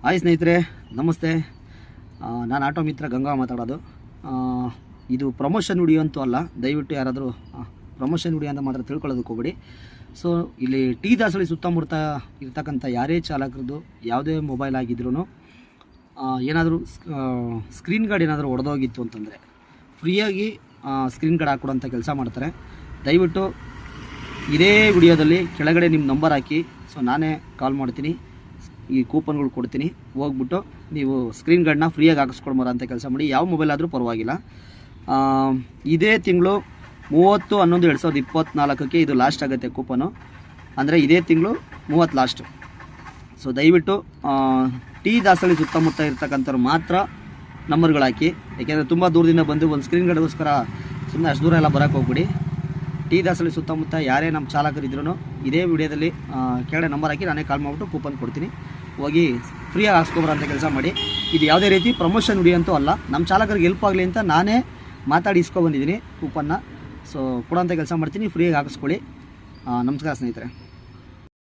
Hi ಸ್ನೇಹಿತರೆ, ನಮಸ್ತೆ. ನಾನು ಆಟೋ ಮಿತ್ರ ಗಂಗಾ ಮಾತಾಡೋದು. ಇದು ಪ್ರಮೋಷನ್ ವಿಡಿಯೋ ಅಂತೂ ಅಲ್ಲ. ದಯವಿಟ್ಟು ಯಾರಾದರೂ ಪ್ರಮೋಷನ್ ವಿಡಿಯೋ ಅಂತ ಮಾತ್ರ ತಿಳ್ಕೊಳ್ಳೋದಕ್ಕೆ ಹೋಗಬೇಡಿ. ಸೊ ಇಲ್ಲಿ ಟಿ ದಾಸಳಿ ಸುತ್ತಮುತ್ತ ಇರ್ತಕ್ಕಂಥ ಯಾರೇ ಚಾಲಕರದ್ದು ಯಾವುದೇ ಮೊಬೈಲ್ ಆಗಿದ್ರೂ ಏನಾದರೂ ಸ್ಕ್ರೀನ್ ಗಾರ್ಡ್ ಏನಾದರೂ ಒಡೆದೋಗಿತ್ತು ಅಂತಂದರೆ ಫ್ರೀಯಾಗಿ ಸ್ಕ್ರೀನ್ ಗಾರ್ಡ್ ಹಾಕ್ಕೊಡೋಂಥ ಕೆಲಸ ಮಾಡ್ತಾರೆ. ದಯವಿಟ್ಟು ಇದೇ ವಿಡಿಯೋದಲ್ಲಿ ಕೆಳಗಡೆ ನಿಮ್ಮ ನಂಬರ್ ಹಾಕಿ, ಸೊ ನಾನೇ ಕಾಲ್ ಮಾಡ್ತೀನಿ, ಈ ಕೂಪನ್ಗಳು ಕೊಡ್ತೀನಿ. ಹೋಗ್ಬಿಟ್ಟು ನೀವು ಸ್ಕ್ರೀನ್ ಗಾರ್ಡ್ನ ಫ್ರೀಯಾಗಿ ಹಾಕಿಸ್ಕೊಳ್ಬಾರ ಅಂತ ಕೆಲಸ ಮಾಡಿ. ಯಾವ ಮೊಬೈಲ್ ಆದರೂ ಪರವಾಗಿಲ್ಲ. ಇದೇ ತಿಂಗಳು 30/11/2024 ಇದು ಲಾಸ್ಟ್ ಆಗುತ್ತೆ ಕೂಪನು. ಅಂದರೆ ಇದೇ ತಿಂಗಳು 30 ಲಾಸ್ಟು. ಸೊ ದಯವಿಟ್ಟು ಟಿ ದಾಸಳಿ ಸುತ್ತಮುತ್ತ ಇರ್ತಕ್ಕಂಥವ್ರು ಮಾತ್ರ ನಂಬರ್ಗಳು ಹಾಕಿ. ಯಾಕೆಂದರೆ ತುಂಬ ದೂರದಿಂದ ಬಂದು ಒಂದು ಸ್ಕ್ರೀನ್ ಗಾರ್ಡ್ಗೋಸ್ಕರ ಸುಮ್ಮನೆ ಅಷ್ಟು ದೂರ ಎಲ್ಲ ಬರೋಕ್ಕೆ ಹೋಗ್ಬಿಡಿ. ಟಿ ದಾಸಳಿ ಸುತ್ತಮುತ್ತ ಯಾರೇ ನಮ್ಮ ಚಾಲಕರಿದ್ರೂ ಇದೇ ವಿಡಿಯೋದಲ್ಲಿ ಕೆಳಗಡೆ ನಂಬರ್ ಹಾಕಿ ನಾನೇ ಕಾಲ್ ಮಾಡಿಬಿಟ್ಟು ಕೂಪನ್ ಕೊಡ್ತೀನಿ. ಹೋಗಿ ಫ್ರೀಯಾಗಿ ಹಾಕ್ಸ್ಕೊಬಾರ ಅಂತ ಕೆಲಸ ಮಾಡಿ. ಇದು ಯಾವುದೇ ರೀತಿ ಪ್ರಮೋಷನ್ ವಿಡಿಯೋ ಅಂತೂ ಅಲ್ಲ. ನಮ್ಮ ಚಾಲಕರಿಗೆ ಹೆಲ್ಪ್ ಆಗಲಿ ಅಂತ ನಾನೇ ಮಾತಾಡಿ ಇಸ್ಕೊಬಂದಿದ್ದೀನಿ ಕೂಪನ್ನ. ಸೊ ಕೊಡೋಂಥ ಕೆಲಸ ಮಾಡ್ತೀನಿ. ಫ್ರೀಯಾಗಿ ಹಾಕಿಸ್ಕೊಳ್ಳಿ. ನಮಸ್ಕಾರ ಸ್ನೇಹಿತರೆ.